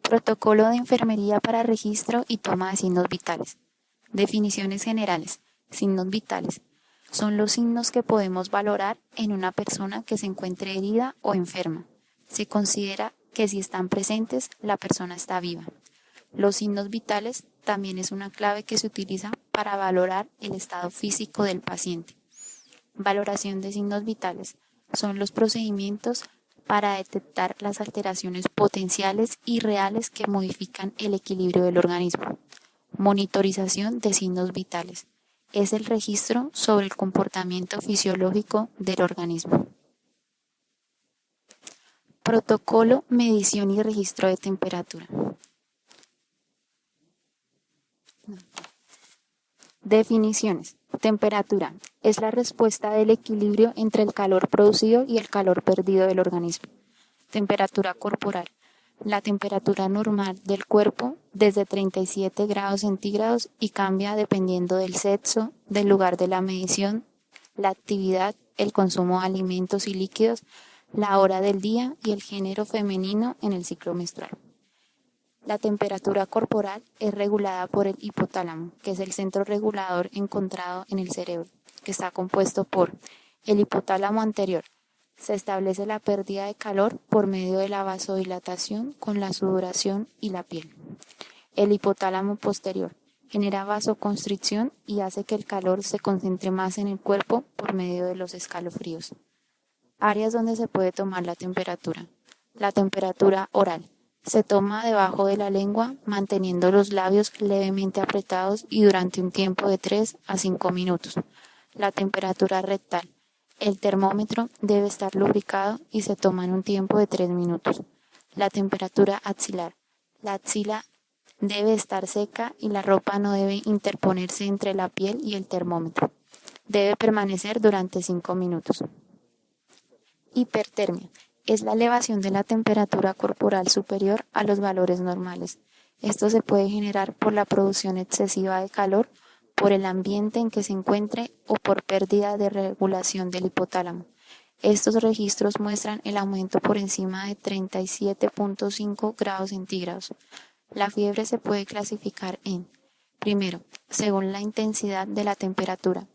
Protocolo de enfermería para registro y toma de signos vitales. Definiciones generales. Signos vitales. Son los signos que podemos valorar en una persona que se encuentre herida o enferma. Se considera que si están presentes, la persona está viva. Los signos vitales también es una clave que se utiliza para valorar el estado físico del paciente. Valoración de signos vitales. Son los procedimientos para detectar las alteraciones potenciales y reales que modifican el equilibrio del organismo. Monitorización de signos vitales. Es el registro sobre el comportamiento fisiológico del organismo. Protocolo, medición y registro de temperatura. Definiciones. Temperatura. Es la respuesta del equilibrio entre el calor producido y el calor perdido del organismo. Temperatura corporal. La temperatura normal del cuerpo desde 37 grados centígrados y cambia dependiendo del sexo, del lugar de la medición, la actividad, el consumo de alimentos y líquidos, la hora del día y el género femenino en el ciclo menstrual. La temperatura corporal es regulada por el hipotálamo, que es el centro regulador encontrado en el cerebro, que está compuesto por el hipotálamo anterior. Se establece la pérdida de calor por medio de la vasodilatación con la sudoración y la piel. El hipotálamo posterior genera vasoconstricción y hace que el calor se concentre más en el cuerpo por medio de los escalofríos. Áreas donde se puede tomar la temperatura. La temperatura oral. Se toma debajo de la lengua, manteniendo los labios levemente apretados y durante un tiempo de 3 a 5 minutos. La temperatura rectal. El termómetro debe estar lubricado y se toma en un tiempo de 3 minutos. La temperatura axilar. La axila debe estar seca y la ropa no debe interponerse entre la piel y el termómetro. Debe permanecer durante 5 minutos. Hipertermia. Es la elevación de la temperatura corporal superior a los valores normales. Esto se puede generar por la producción excesiva de calor, por el ambiente en que se encuentre o por pérdida de regulación del hipotálamo. Estos registros muestran el aumento por encima de 37.5 grados centígrados. La fiebre se puede clasificar en, primero, según la intensidad de la temperatura.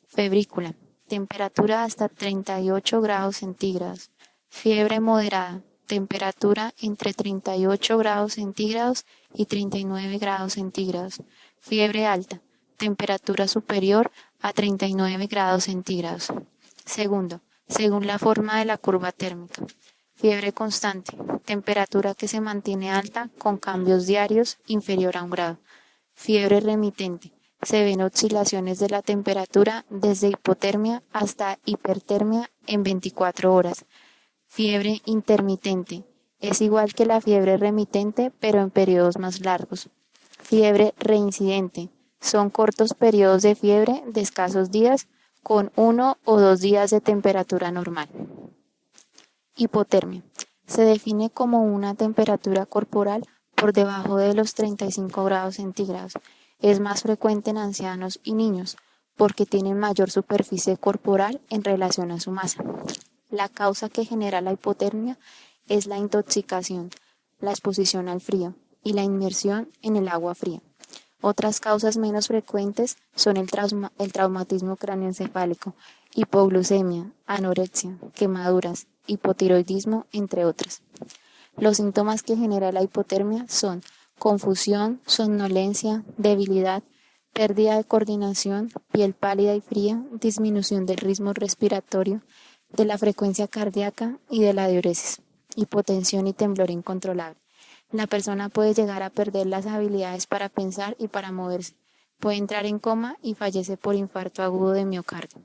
Febrícula, temperatura hasta 38 grados centígrados. Fiebre moderada, temperatura entre 38 grados centígrados y 39 grados centígrados. Fiebre alta, temperatura superior a 39 grados centígrados. Segundo, según la forma de la curva térmica. Fiebre constante, temperatura que se mantiene alta con cambios diarios inferior a 1 grado. Fiebre remitente, se ven oscilaciones de la temperatura desde hipotermia hasta hipertermia en 24 horas. Fiebre intermitente. Es igual que la fiebre remitente, pero en periodos más largos. Fiebre reincidente. Son cortos periodos de fiebre de escasos días con 1 o 2 días de temperatura normal. Hipotermia. Se define como una temperatura corporal por debajo de los 35 grados centígrados. Es más frecuente en ancianos y niños porque tienen mayor superficie corporal en relación a su masa. La causa que genera la hipotermia es la intoxicación, la exposición al frío y la inmersión en el agua fría. Otras causas menos frecuentes son el traumatismo craneoencefálico, hipoglucemia, anorexia, quemaduras, hipotiroidismo, entre otras. Los síntomas que genera la hipotermia son confusión, somnolencia, debilidad, pérdida de coordinación, piel pálida y fría, disminución del ritmo respiratorio, de la frecuencia cardíaca y de la diuresis, hipotensión y temblor incontrolable. La persona puede llegar a perder las habilidades para pensar y para moverse. Puede entrar en coma y fallece por infarto agudo de miocardio.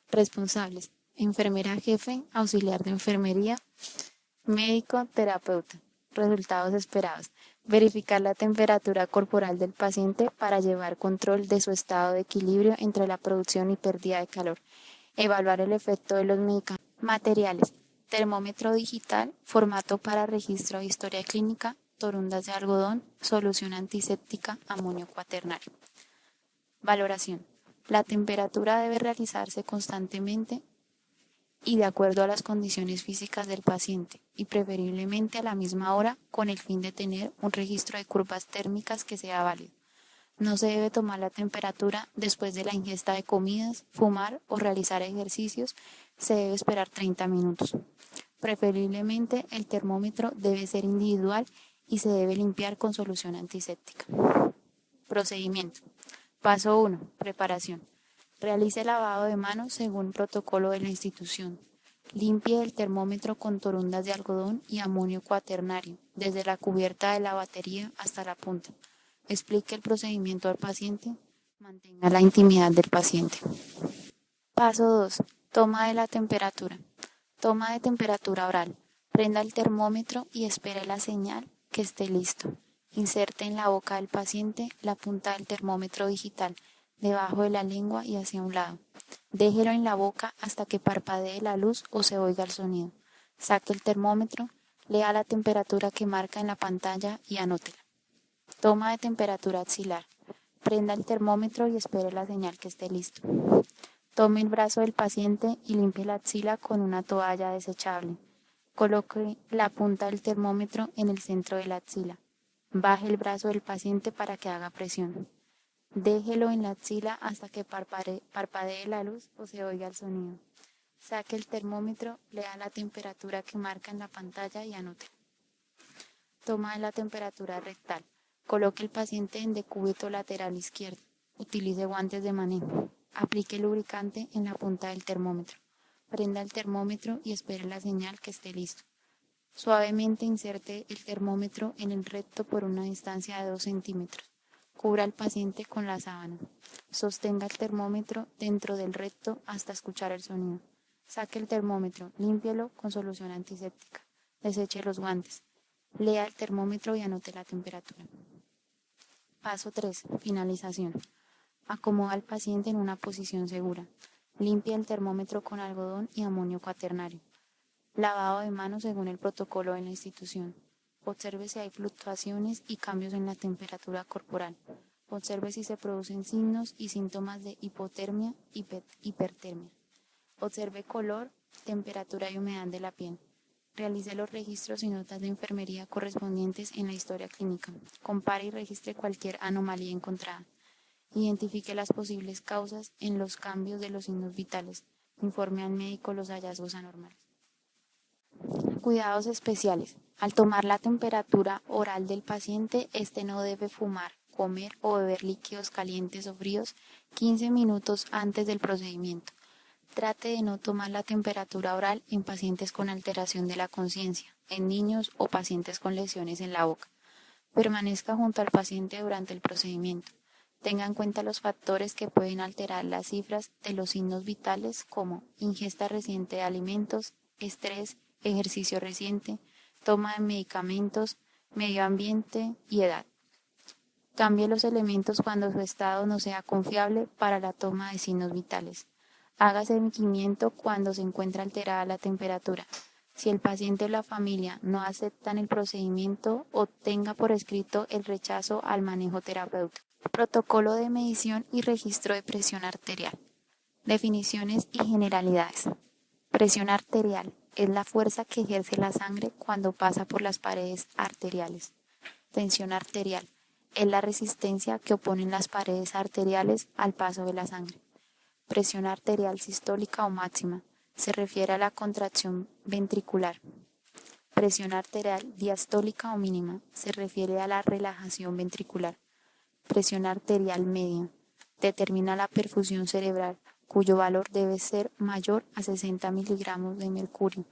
Responsables: enfermera jefe, auxiliar de enfermería, médico, terapeuta. Resultados esperados: verificar la temperatura corporal del paciente para llevar control de su estado de equilibrio entre la producción y pérdida de calor. Evaluar el efecto de los medicamentos. Materiales: termómetro digital, formato para registro de historia clínica, torundas de algodón, solución antiséptica, amonio cuaternario. Valoración: la temperatura debe realizarse constantemente y de acuerdo a las condiciones físicas del paciente, y preferiblemente a la misma hora con el fin de tener un registro de curvas térmicas que sea válido. No se debe tomar la temperatura después de la ingesta de comidas, fumar o realizar ejercicios. Se debe esperar 30 minutos. Preferiblemente el termómetro debe ser individual y se debe limpiar con solución antiséptica. Procedimiento. Paso 1. Preparación. Realice el lavado de manos según protocolo de la institución. Limpie el termómetro con torundas de algodón y amonio cuaternario, desde la cubierta de la batería hasta la punta. Explique el procedimiento al paciente. Mantenga la intimidad del paciente. Paso 2. Toma de la temperatura. Toma de temperatura oral. Prenda el termómetro y espere la señal que esté listo. Inserte en la boca del paciente la punta del termómetro digital, debajo de la lengua y hacia un lado. Déjelo en la boca hasta que parpadee la luz o se oiga el sonido. Saque el termómetro, lea la temperatura que marca en la pantalla y anótela. Toma de temperatura axilar. Prenda el termómetro y espere la señal que esté listo. Tome el brazo del paciente y limpie la axila con una toalla desechable. Coloque la punta del termómetro en el centro de la axila. Baje el brazo del paciente para que haga presión. Déjelo en la axila hasta que parpadee la luz o se oiga el sonido. Saque el termómetro, lea la temperatura que marca en la pantalla y anote. Toma de la temperatura rectal. Coloque el paciente en decúbito lateral izquierdo. Utilice guantes de manejo. Aplique lubricante en la punta del termómetro. Prenda el termómetro y espere la señal que esté listo. Suavemente inserte el termómetro en el recto por una distancia de 2 centímetros. Cubra al paciente con la sábana. Sostenga el termómetro dentro del recto hasta escuchar el sonido. Saque el termómetro, límpielo con solución antiséptica. Deseche los guantes. Lea el termómetro y anote la temperatura. Paso 3. Finalización. Acomoda al paciente en una posición segura. Limpia el termómetro con algodón y amonio cuaternario. Lavado de manos según el protocolo de la institución. Observe si hay fluctuaciones y cambios en la temperatura corporal. Observe si se producen signos y síntomas de hipotermia y hipertermia. Observe color, temperatura y humedad de la piel. Realice los registros y notas de enfermería correspondientes en la historia clínica. Compare y registre cualquier anomalía encontrada. Identifique las posibles causas en los cambios de los signos vitales. Informe al médico los hallazgos anormales. Cuidados especiales. Al tomar la temperatura oral del paciente, este no debe fumar, comer o beber líquidos calientes o fríos 15 minutos antes del procedimiento. Trate de no tomar la temperatura oral en pacientes con alteración de la conciencia, en niños o pacientes con lesiones en la boca. Permanezca junto al paciente durante el procedimiento. Tenga en cuenta los factores que pueden alterar las cifras de los signos vitales como ingesta reciente de alimentos, estrés, ejercicio reciente, toma de medicamentos, medio ambiente y edad. Cambie los elementos cuando su estado no sea confiable para la toma de signos vitales. Haga seguimiento cuando se encuentra alterada la temperatura. Si el paciente o la familia no aceptan el procedimiento o tenga por escrito el rechazo al manejo terapéutico. Protocolo de medición y registro de presión arterial. Definiciones y generalidades. Presión arterial es la fuerza que ejerce la sangre cuando pasa por las paredes arteriales. Tensión arterial es la resistencia que oponen las paredes arteriales al paso de la sangre. Presión arterial sistólica o máxima se refiere a la contracción ventricular. Presión arterial diastólica o mínima se refiere a la relajación ventricular. Presión arterial media determina la perfusión cerebral, cuyo valor debe ser mayor a 60 miligramos de mercurio.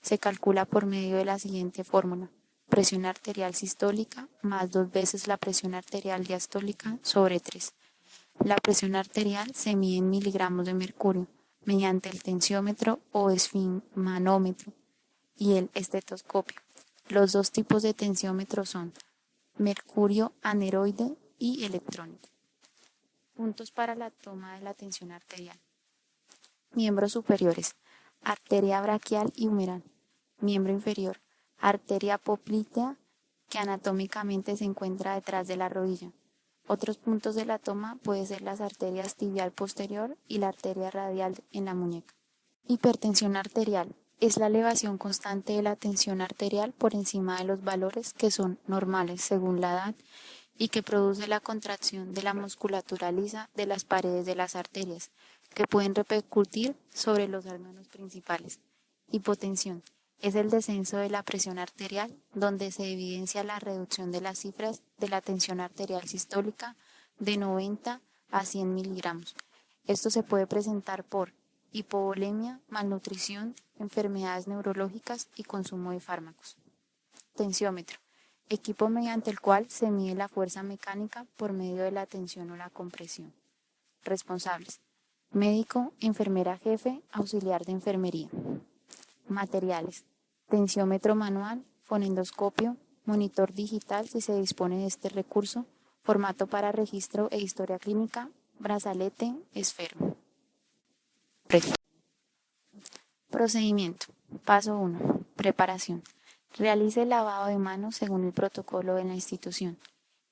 Se calcula por medio de la siguiente fórmula: presión arterial sistólica más 2 veces la presión arterial diastólica sobre 3. La presión arterial se mide en miligramos de mercurio mediante el tensiómetro o esfigmanómetro y el estetoscopio. Los dos tipos de tensiómetro son mercurio aneroide y electrónico. Puntos para la toma de la tensión arterial. Miembros superiores: arteria braquial y humeral. Miembro inferior: arteria poplitea, que anatómicamente se encuentra detrás de la rodilla. Otros puntos de la toma pueden ser las arterias tibial posterior y la arteria radial en la muñeca. Hipertensión arterial es la elevación constante de la tensión arterial por encima de los valores que son normales según la edad y que produce la contracción de la musculatura lisa de las paredes de las arterias, que pueden repercutir sobre los órganos principales. Hipotensión es el descenso de la presión arterial, donde se evidencia la reducción de las cifras de la tensión arterial sistólica de 90 a 100 miligramos. Esto se puede presentar por hipovolemia, malnutrición, enfermedades neurológicas y consumo de fármacos. Tensiómetro. Equipo mediante el cual se mide la fuerza mecánica por medio de la tensión o la compresión. Responsables: médico, enfermera jefe, auxiliar de enfermería. Materiales: tensiómetro manual, fonendoscopio, monitor digital si se dispone de este recurso, formato para registro e historia clínica, brazalete, esfero. Procedimiento. Paso 1. Preparación. Realice el lavado de manos según el protocolo de la institución.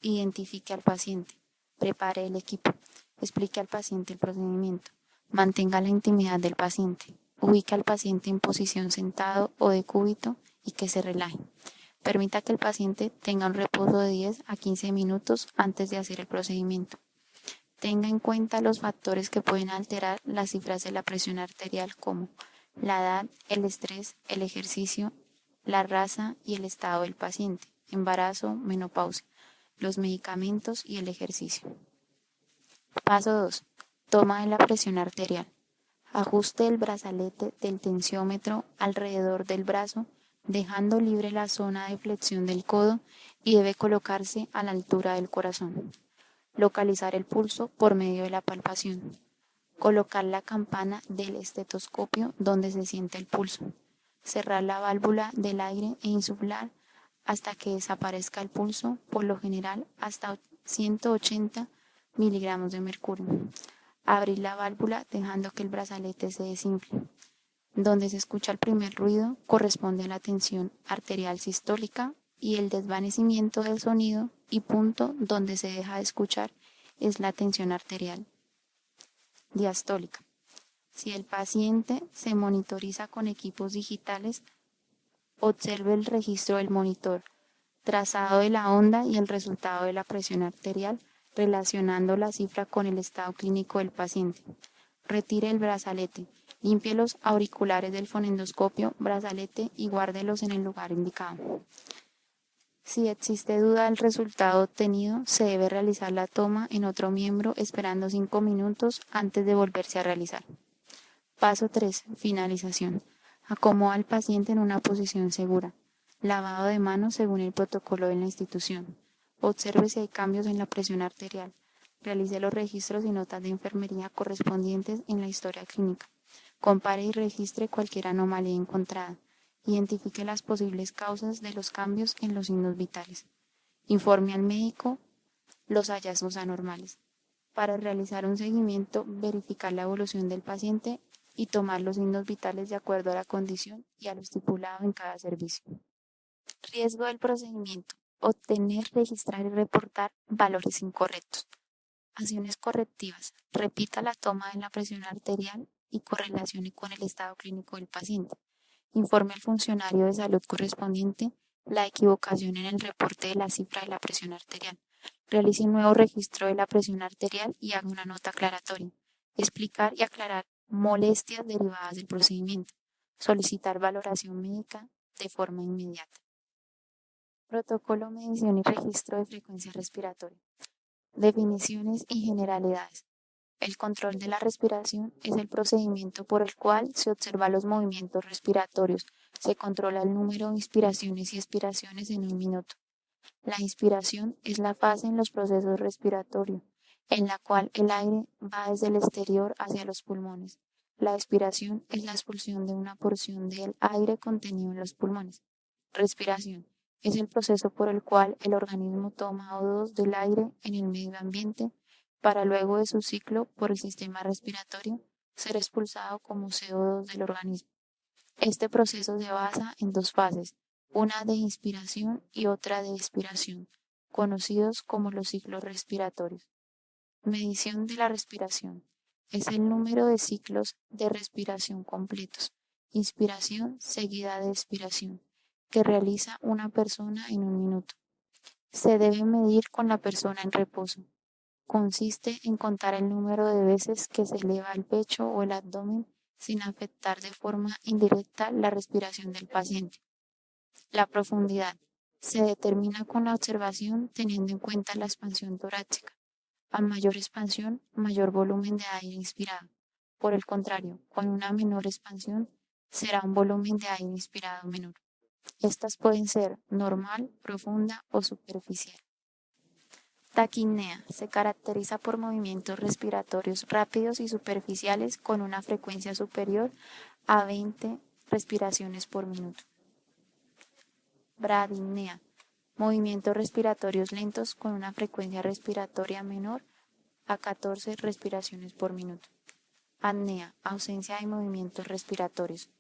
Identifique al paciente. Prepare el equipo. Explique al paciente el procedimiento. Mantenga la intimidad del paciente. Ubique al paciente en posición sentado o de cúbito y que se relaje. Permita que el paciente tenga un reposo de 10 a 15 minutos antes de hacer el procedimiento. Tenga en cuenta los factores que pueden alterar las cifras de la presión arterial como la edad, el estrés, el ejercicio, la raza y el estado del paciente, embarazo, menopausia, los medicamentos y el ejercicio. Paso 2. Toma de la presión arterial. Ajuste el brazalete del tensiómetro alrededor del brazo, dejando libre la zona de flexión del codo y debe colocarse a la altura del corazón. Localizar el pulso por medio de la palpación. Colocar la campana del estetoscopio donde se siente el pulso. Cerrar la válvula del aire e insuflar hasta que desaparezca el pulso, por lo general hasta 180 miligramos de mercurio. Abrir la válvula dejando que el brazalete se desinfle. Donde se escucha el primer ruido corresponde a la tensión arterial sistólica y el desvanecimiento del sonido y punto donde se deja de escuchar es la tensión arterial diastólica. Si el paciente se monitoriza con equipos digitales, observe el registro del monitor, trazado de la onda y el resultado de la presión arterial, relacionando la cifra con el estado clínico del paciente. Retire el brazalete, limpie los auriculares del fonendoscopio, brazalete y guárdelos en el lugar indicado. Si existe duda del resultado obtenido, se debe realizar la toma en otro miembro esperando 5 minutos antes de volverse a realizar. Paso 3. Finalización. Acomoda al paciente en una posición segura. Lavado de manos según el protocolo de la institución. Observe si hay cambios en la presión arterial. Realice los registros y notas de enfermería correspondientes en la historia clínica. Compare y registre cualquier anomalía encontrada. Identifique las posibles causas de los cambios en los signos vitales. Informe al médico los hallazgos anormales. Para realizar un seguimiento, verificar la evolución del paciente y tomar los signos vitales de acuerdo a la condición y a lo estipulado en cada servicio. Riesgo del procedimiento: obtener, registrar y reportar valores incorrectos. Acciones correctivas: repita la toma de la presión arterial y correlacione con el estado clínico del paciente. Informe al funcionario de salud correspondiente la equivocación en el reporte de la cifra de la presión arterial. Realice un nuevo registro de la presión arterial y haga una nota aclaratoria. Explicar y aclarar molestias derivadas del procedimiento. Solicitar valoración médica de forma inmediata. Protocolo, medición y registro de frecuencia respiratoria. Definiciones y generalidades. El control de la respiración es el procedimiento por el cual se observan los movimientos respiratorios, se controla el número de inspiraciones y expiraciones en un minuto. La inspiración es la fase en los procesos respiratorios, en la cual el aire va desde el exterior hacia los pulmones. La expiración es la expulsión de una porción del aire contenido en los pulmones. Respiración es el proceso por el cual el organismo toma O2 del aire en el medio ambiente para luego de su ciclo por el sistema respiratorio ser expulsado como CO2 del organismo. Este proceso se basa en dos fases, una de inspiración y otra de expiración, conocidos como los ciclos respiratorios. Medición de la respiración. es el número de ciclos de respiración completos, inspiración seguida de expiración, que realiza una persona en un minuto. Se debe medir con la persona en reposo. Consiste en contar el número de veces que se eleva el pecho o el abdomen sin afectar de forma indirecta la respiración del paciente. La profundidad se determina con la observación teniendo en cuenta la expansión torácica. A mayor expansión, mayor volumen de aire inspirado. Por el contrario, con una menor expansión, será un volumen de aire inspirado menor. Estas pueden ser normal, profunda o superficial. Taquipnea se caracteriza por movimientos respiratorios rápidos y superficiales con una frecuencia superior a 20 respiraciones por minuto. Bradipnea, movimientos respiratorios lentos con una frecuencia respiratoria menor a 14 respiraciones por minuto. Apnea, ausencia de movimientos respiratorios.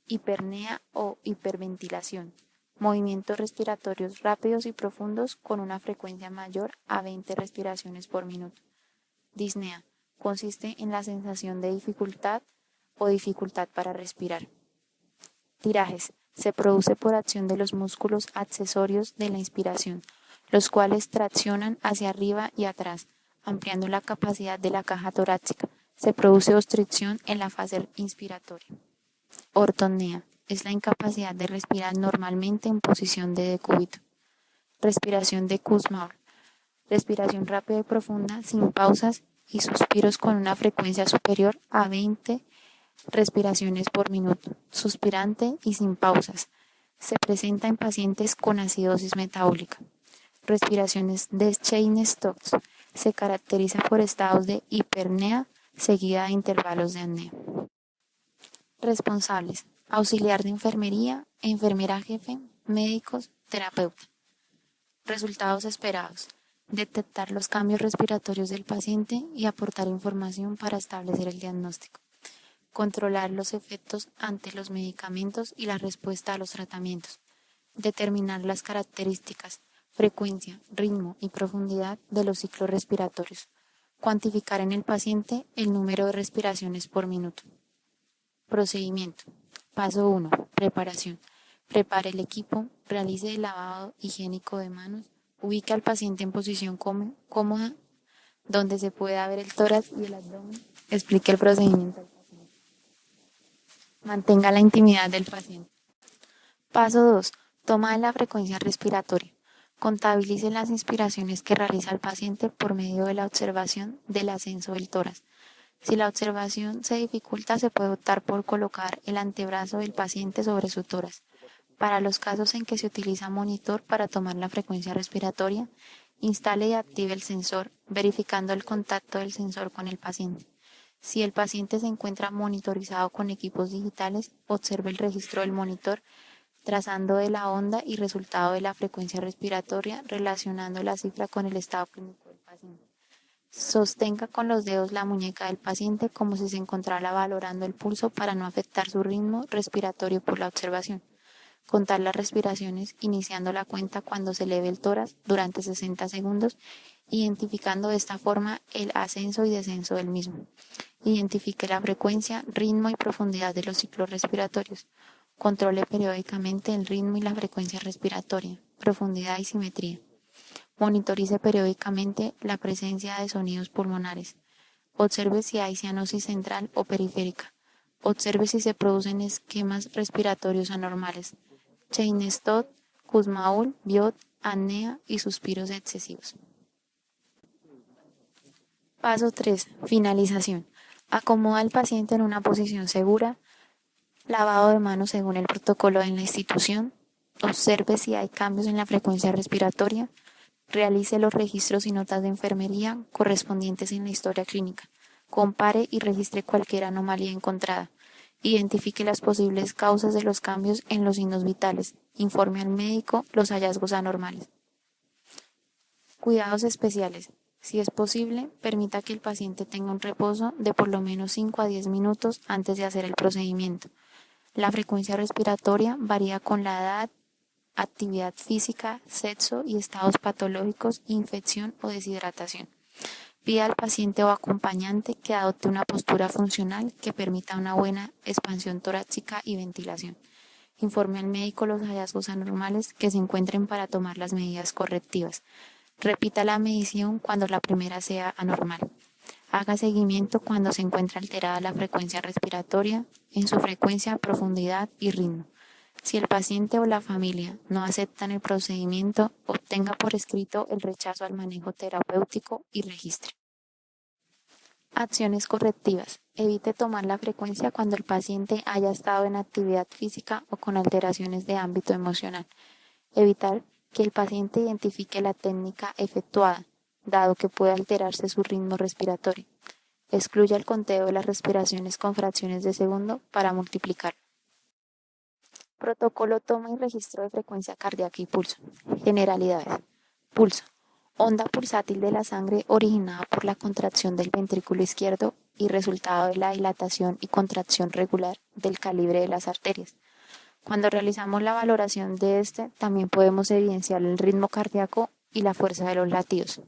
Hipernea o hiperventilación, movimientos respiratorios rápidos y profundos con una frecuencia mayor a 20 respiraciones por minuto. Disnea, consiste en la sensación de dificultad o dificultad para respirar. Tirajes, se produce por acción de los músculos accesorios de la inspiración, los cuales traccionan hacia arriba y atrás, ampliando la capacidad de la caja torácica. Se produce obstrucción en la fase inspiratoria. Ortopnea es la incapacidad de respirar normalmente en posición de decúbito. Respiración de Kussmaul, respiración rápida y profunda sin pausas y suspiros con una frecuencia superior a 20 respiraciones por minuto, suspirante y sin pausas. Se presenta en pacientes con acidosis metabólica. Respiraciones de Cheyne-Stokes se caracteriza por estados de hipernea seguida de intervalos de apnea. Responsables: auxiliar de enfermería, enfermera jefe, médicos, terapeuta. Resultados esperados: detectar los cambios respiratorios del paciente y aportar información para establecer el diagnóstico. Controlar los efectos ante los medicamentos y la respuesta a los tratamientos. Determinar las características, frecuencia, ritmo y profundidad de los ciclos respiratorios. Cuantificar en el paciente el número de respiraciones por minuto. Procedimiento. Paso 1. Preparación. Prepare el equipo, realice el lavado higiénico de manos, ubique al paciente en posición cómoda donde se pueda ver el tórax y el abdomen. Explique el procedimiento al paciente. Mantenga la intimidad del paciente. Paso 2. Toma de la frecuencia respiratoria. Contabilice las inspiraciones que realiza el paciente por medio de la observación del ascenso del tórax. Si la observación se dificulta, se puede optar por colocar el antebrazo del paciente sobre su tórax. Para los casos en que se utiliza monitor para tomar la frecuencia respiratoria, instale y active el sensor, verificando el contacto del sensor con el paciente. Si el paciente se encuentra monitorizado con equipos digitales, observe el registro del monitor, trazando de la onda y resultado de la frecuencia respiratoria, relacionando la cifra con el estado clínico del paciente. Sostenga con los dedos la muñeca del paciente como si se encontrara valorando el pulso para no afectar su ritmo respiratorio por la observación. Contar las respiraciones iniciando la cuenta cuando se eleve el tórax durante 60 segundos, identificando de esta forma el ascenso y descenso del mismo. Identifique la frecuencia, ritmo y profundidad de los ciclos respiratorios. Controle periódicamente el ritmo y la frecuencia respiratoria, profundidad y simetría. Monitorice periódicamente la presencia de sonidos pulmonares. Observe si hay cianosis central o periférica. Observe si se producen esquemas respiratorios anormales. Cheyne-Stokes, Kussmaul, Biot, apnea y suspiros excesivos. Paso 3. Finalización. Acomoda al paciente en una posición segura. Lavado de manos según el protocolo de la institución. Observe si hay cambios en la frecuencia respiratoria. Realice los registros y notas de enfermería correspondientes en la historia clínica. Compare y registre cualquier anomalía encontrada. Identifique las posibles causas de los cambios en los signos vitales. Informe al médico los hallazgos anormales. Cuidados especiales. Si es posible, permita que el paciente tenga un reposo de por lo menos 5 a 10 minutos antes de hacer el procedimiento. La frecuencia respiratoria varía con la edad, actividad física, sexo y estados patológicos, infección o deshidratación. Pida al paciente o acompañante que adopte una postura funcional que permita una buena expansión torácica y ventilación. Informe al médico los hallazgos anormales que se encuentren para tomar las medidas correctivas. Repita la medición cuando la primera sea anormal. Haga seguimiento cuando se encuentre alterada la frecuencia respiratoria en su frecuencia, profundidad y ritmo. Si el paciente o la familia no aceptan el procedimiento, obtenga por escrito el rechazo al manejo terapéutico y registre. Acciones correctivas. Evite tomar la frecuencia cuando el paciente haya estado en actividad física o con alteraciones de ámbito emocional. Evitar que el paciente identifique la técnica efectuada, dado que puede alterarse su ritmo respiratorio. Excluya el conteo de las respiraciones con fracciones de segundo para multiplicar. Protocolo toma y registro de frecuencia cardíaca y pulso. Generalidades. Pulso. Onda pulsátil de la sangre originada por la contracción del ventrículo izquierdo y resultado de la dilatación y contracción regular del calibre de las arterias. Cuando realizamos la valoración de este, también podemos evidenciar el ritmo cardíaco y la fuerza de los latidos.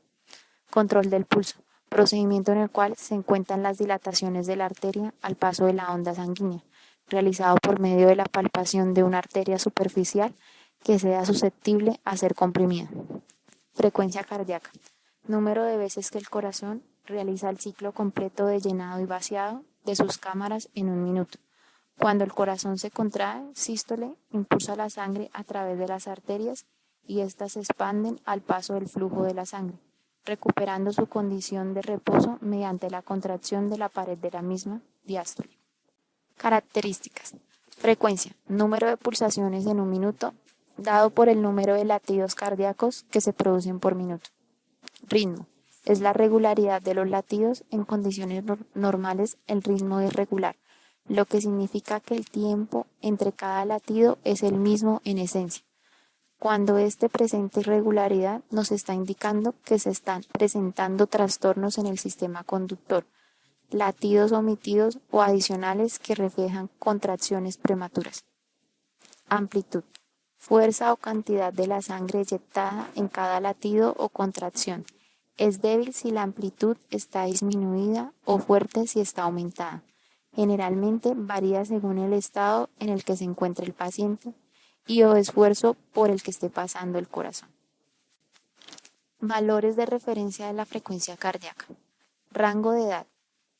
Control del pulso. Procedimiento en el cual se encuentran las dilataciones de la arteria al paso de la onda sanguínea, realizado por medio de la palpación de una arteria superficial que sea susceptible a ser comprimida. Frecuencia cardíaca. Número de veces que el corazón realiza el ciclo completo de llenado y vaciado de sus cámaras en un minuto. Cuando el corazón se contrae, sístole impulsa la sangre a través de las arterias y éstas se expanden al paso del flujo de la sangre, recuperando su condición de reposo mediante la contracción de la pared de la misma, diástole. Características. Frecuencia. Número de pulsaciones en un minuto, dado por el número de latidos cardíacos que se producen por minuto. Ritmo. Es la regularidad de los latidos. En condiciones normales el ritmo es regular, lo que significa que el tiempo entre cada latido es el mismo en esencia. Cuando este presenta irregularidad, nos está indicando que se están presentando trastornos en el sistema conductor, latidos omitidos o adicionales que reflejan contracciones prematuras. Amplitud. Fuerza o cantidad de la sangre eyectada en cada latido o contracción. Es débil si la amplitud está disminuida o fuerte si está aumentada. Generalmente varía según el estado en el que se encuentre el paciente y o esfuerzo por el que esté pasando el corazón. Valores de referencia de la frecuencia cardíaca. Rango de edad.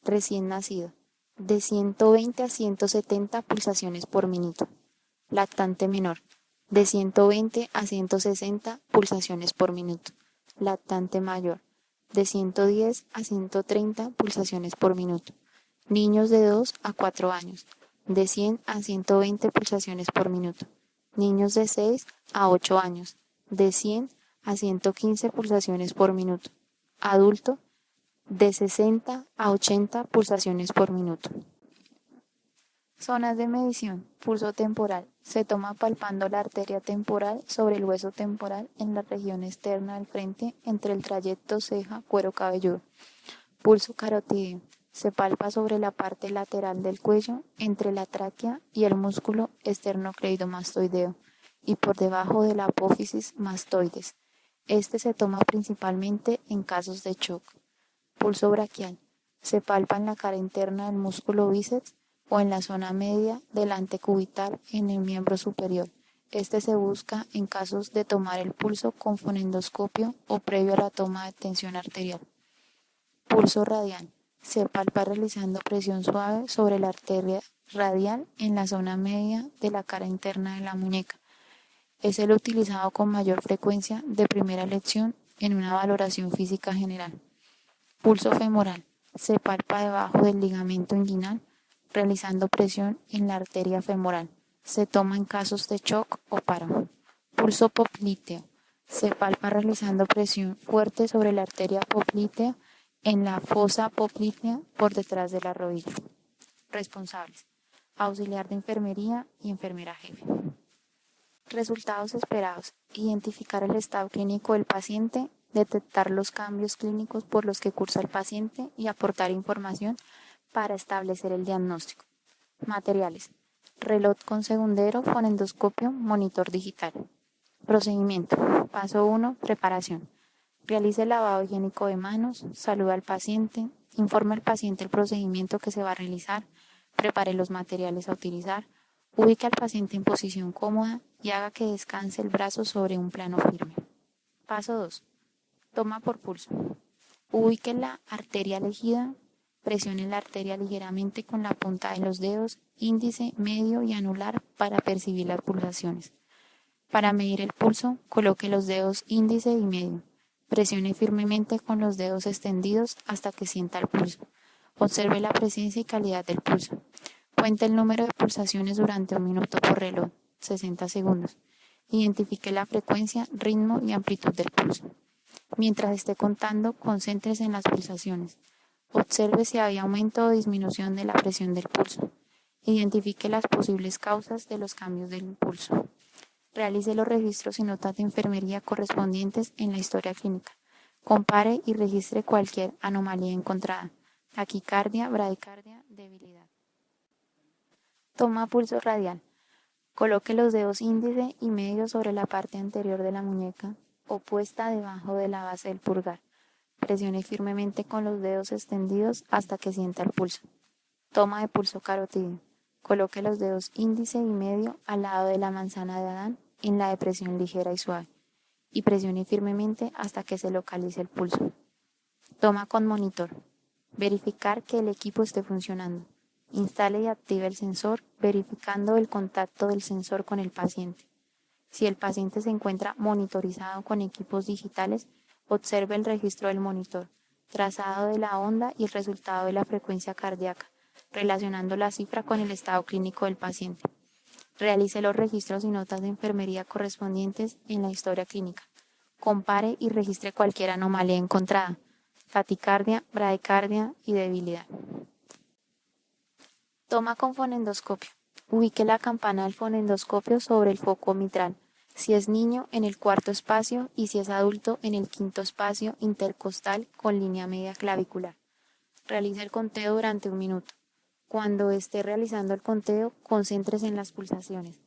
Recién nacido. De 120 a 170 pulsaciones por minuto. Lactante menor. De 120 a 160 pulsaciones por minuto. Lactante mayor. De 110 a 130 pulsaciones por minuto. Niños de 2 a 4 años. De 100 a 120 pulsaciones por minuto. Niños de 6 a 8 años. De 100 a 115 pulsaciones por minuto. Adulto, de 60 a 80 pulsaciones por minuto. Zonas de medición. Pulso temporal. Se toma palpando la arteria temporal sobre el hueso temporal en la región externa del frente entre el trayecto ceja-cuero cabelludo. Pulso carotídeo. Se palpa sobre la parte lateral del cuello entre la tráquea y el músculo esternocleidomastoideo y por debajo de la apófisis mastoides. Este se toma principalmente en casos de shock. Pulso braquial. Se palpa en la cara interna del músculo bíceps o en la zona media del antecubital en el miembro superior. Este se busca en casos de tomar el pulso con fonendoscopio o previo a la toma de tensión arterial. Pulso radial. Se palpa realizando presión suave sobre la arteria radial en la zona media de la cara interna de la muñeca. Es el utilizado con mayor frecuencia de primera elección en una valoración física general. Pulso femoral. Se palpa debajo del ligamento inguinal realizando presión en la arteria femoral. Se toma en casos de shock o paro. Pulso popliteo. Se palpa realizando presión fuerte sobre la arteria poplitea en la fosa poplitea por detrás de la rodilla. Responsables. Auxiliar de enfermería y enfermera jefe. Resultados esperados. Identificar el estado clínico del paciente, detectar los cambios clínicos por los que cursa el paciente y aportar información para establecer el diagnóstico. Materiales. Reloj con segundero, fonendoscopio, monitor digital. Procedimiento. Paso 1. Preparación. Realice el lavado higiénico de manos, saluda al paciente, informe al paciente el procedimiento que se va a realizar, prepare los materiales a utilizar, ubique al paciente en posición cómoda y haga que descanse el brazo sobre un plano firme. Paso 2. Toma por pulso. Ubique la arteria elegida, presione la arteria ligeramente con la punta de los dedos índice, medio y anular para percibir las pulsaciones. Para medir el pulso, coloque los dedos índice y medio. Presione firmemente con los dedos extendidos hasta que sienta el pulso. Observe la presencia y calidad del pulso. Cuente el número de pulsaciones durante 1 minuto por reloj, 60 segundos. Identifique la frecuencia, ritmo y amplitud del pulso. Mientras esté contando, concéntrese en las pulsaciones. Observe si hay aumento o disminución de la presión del pulso. Identifique las posibles causas de los cambios del pulso. Realice los registros y notas de enfermería correspondientes en la historia clínica. Compare y registre cualquier anomalía encontrada: taquicardia, bradicardia, debilidad. Toma pulso radial. Coloque los dedos índice y medio sobre la parte anterior de la muñeca, opuesta debajo de la base del pulgar. Presione firmemente con los dedos extendidos hasta que sienta el pulso. Toma de pulso carotídeo. Coloque los dedos índice y medio al lado de la manzana de Adán en la depresión ligera y suave y presione firmemente hasta que se localice el pulso. Toma con monitor. Verificar que el equipo esté funcionando. Instale y active el sensor verificando el contacto del sensor con el paciente. Si el paciente se encuentra monitorizado con equipos digitales, observe el registro del monitor, trazado de la onda y el resultado de la frecuencia cardíaca, relacionando la cifra con el estado clínico del paciente. Realice los registros y notas de enfermería correspondientes en la historia clínica. Compare y registre cualquier anomalía encontrada: taquicardia, bradicardia y debilidad. Toma con fonendoscopio. Ubique la campana del fonendoscopio sobre el foco mitral. Si es niño, en el cuarto espacio, y si es adulto, en el quinto espacio intercostal con línea media clavicular. Realice el conteo durante 1 minuto. Cuando esté realizando el conteo, concéntrese en las pulsaciones.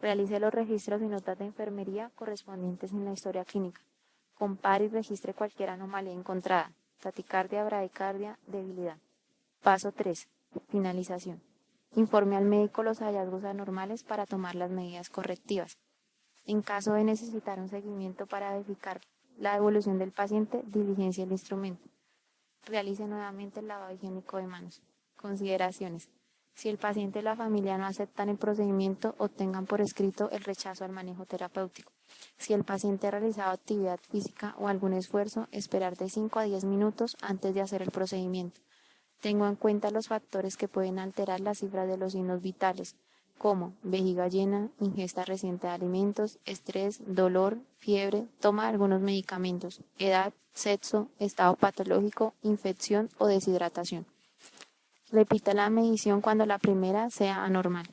Realice los registros y notas de enfermería correspondientes en la historia clínica. Compare y registre cualquier anomalía encontrada: taquicardia, bradicardia, debilidad. Paso 3. Finalización. Informe al médico los hallazgos anormales para tomar las medidas correctivas. En caso de necesitar un seguimiento para verificar la evolución del paciente, diligencia el instrumento. Realice nuevamente el lavado higiénico de manos. Consideraciones. Si el paciente y la familia no aceptan el procedimiento, obtengan por escrito el rechazo al manejo terapéutico. Si el paciente ha realizado actividad física o algún esfuerzo, esperar de 5 a 10 minutos antes de hacer el procedimiento. Tengo en cuenta los factores que pueden alterar las cifras de los signos vitales, como vejiga llena, ingesta reciente de alimentos, estrés, dolor, fiebre, toma de algunos medicamentos, edad, sexo, estado patológico, infección o deshidratación. Repita la medición cuando la primera sea anormal.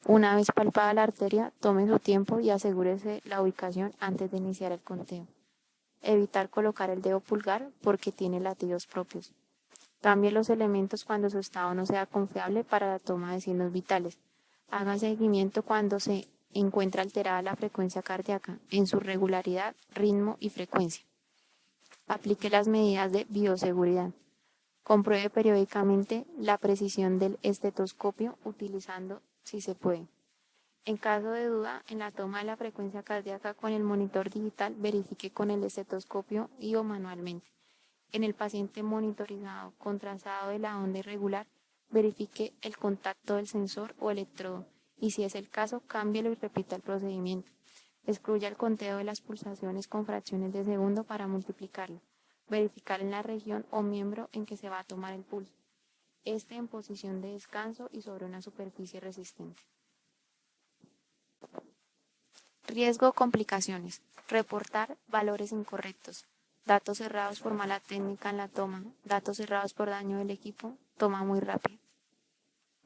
Una vez palpada la arteria, tome su tiempo y asegúrese la ubicación antes de iniciar el conteo. Evitar colocar el dedo pulgar porque tiene latidos propios. Cambie los elementos cuando su estado no sea confiable para la toma de signos vitales. Haga seguimiento cuando se encuentra alterada la frecuencia cardíaca en su regularidad, ritmo y frecuencia. Aplique las medidas de bioseguridad. Compruebe periódicamente la precisión del estetoscopio utilizando, si se puede. En caso de duda, en la toma de la frecuencia cardíaca con el monitor digital, verifique con el estetoscopio y o manualmente. En el paciente monitorizado con trazado de la onda irregular, verifique el contacto del sensor o electrodo y, si es el caso, cámbielo y repita el procedimiento. Excluya el conteo de las pulsaciones con fracciones de segundo para multiplicarlo. Verificar en la región o miembro en que se va a tomar el pulso. Este en posición de descanso y sobre una superficie resistente. Riesgo o complicaciones. Reportar valores incorrectos. Datos errados por mala técnica en la toma. Datos errados por daño del equipo. Toma muy rápida.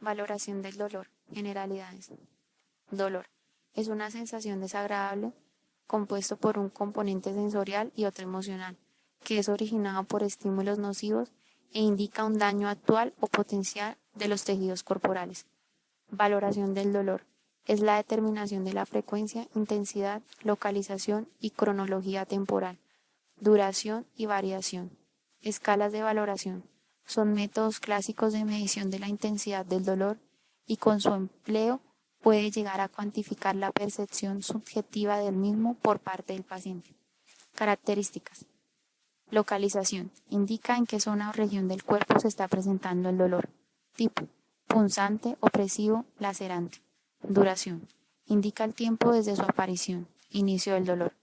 Valoración del dolor. Generalidades. Dolor. Es una sensación desagradable compuesto por un componente sensorial y otro emocional, que es originado por estímulos nocivos e indica un daño actual o potencial de los tejidos corporales. Valoración del dolor. Es la determinación de la frecuencia, intensidad, localización y cronología temporal, duración y variación. Escalas de valoración. Son métodos clásicos de medición de la intensidad del dolor y con su empleo puede llegar a cuantificar la percepción subjetiva del mismo por parte del paciente. Características. Localización. Indica en qué zona o región del cuerpo se está presentando el dolor. Tipo. Punzante, opresivo, lacerante. Duración. Indica el tiempo desde su aparición. Inicio del dolor.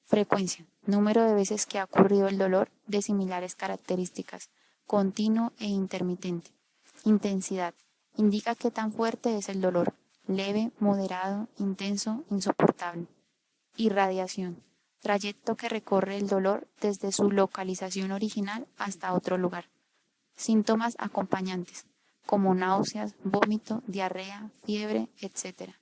Frecuencia. Número de veces que ha ocurrido el dolor de similares características. Continuo e intermitente. Intensidad. Indica qué tan fuerte es el dolor. Leve, moderado, intenso, insoportable. Irradiación. Trayecto que recorre el dolor desde su localización original hasta otro lugar. Síntomas acompañantes, como náuseas, vómito, diarrea, fiebre, etc.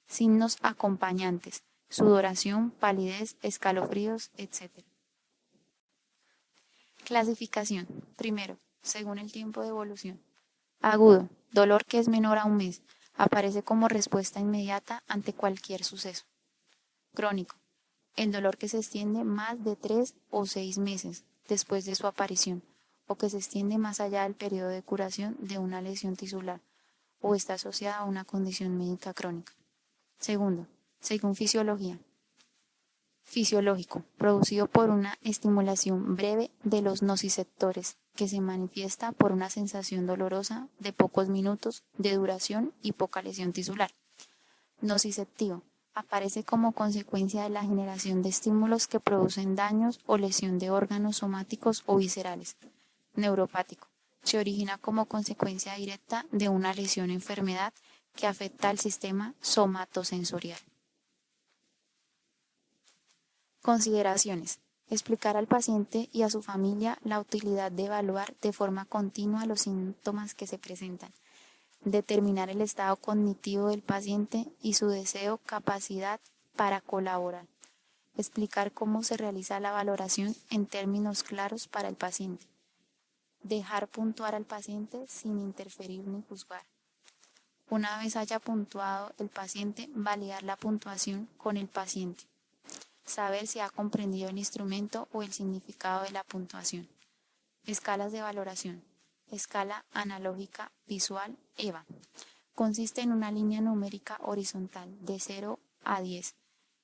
Signos acompañantes, sudoración, palidez, escalofríos, etc. Clasificación. Primero, según el tiempo de evolución. Agudo, dolor que es menor a un mes, aparece como respuesta inmediata ante cualquier suceso. Crónico, el dolor que se extiende más de 3 o 6 meses después de su aparición, o que se extiende más allá del periodo de curación de una lesión tisular, o está asociada a una condición médica crónica. Segundo, según fisiología. Fisiológico, producido por una estimulación breve de los nociceptores, que se manifiesta por una sensación dolorosa de pocos minutos de duración y poca lesión tisular. Nociceptivo, aparece como consecuencia de la generación de estímulos que producen daños o lesión de órganos somáticos o viscerales. Neuropático, se origina como consecuencia directa de una lesión o enfermedad que afecta al sistema somatosensorial. Consideraciones. Explicar al paciente y a su familia la utilidad de evaluar de forma continua los síntomas que se presentan. Determinar el estado cognitivo del paciente y su deseo, capacidad para colaborar. Explicar cómo se realiza la valoración en términos claros para el paciente. Dejar puntuar al paciente sin interferir ni juzgar. Una vez haya puntuado el paciente, validar la puntuación con el paciente. Saber si ha comprendido el instrumento o el significado de la puntuación. Escalas de valoración. Escala analógica visual EVA. Consiste en una línea numérica horizontal de 0 a 10,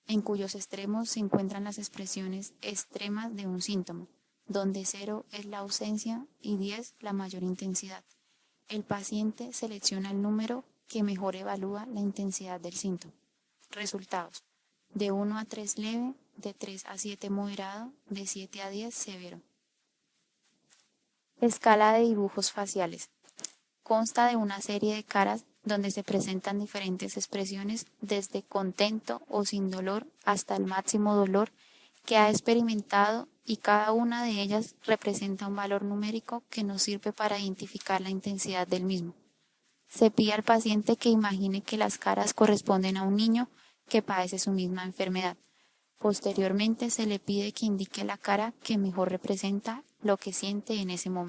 en cuyos extremos se encuentran las expresiones extremas de un síntoma, donde 0 es la ausencia y 10 la mayor intensidad. El paciente selecciona el número que mejor evalúa la intensidad del síntoma. Resultados. De 1 a 3 leve, de 3 a 7 moderado, de 7 a 10 severo. Escala de dibujos faciales. Consta de una serie de caras donde se presentan diferentes expresiones desde contento o sin dolor hasta el máximo dolor que ha experimentado y cada una de ellas representa un valor numérico que nos sirve para identificar la intensidad del mismo. Se pide al paciente que imagine que las caras corresponden a un niño que padece su misma enfermedad. Posteriormente se le pide que indique la cara que mejor representa lo que siente en ese momento.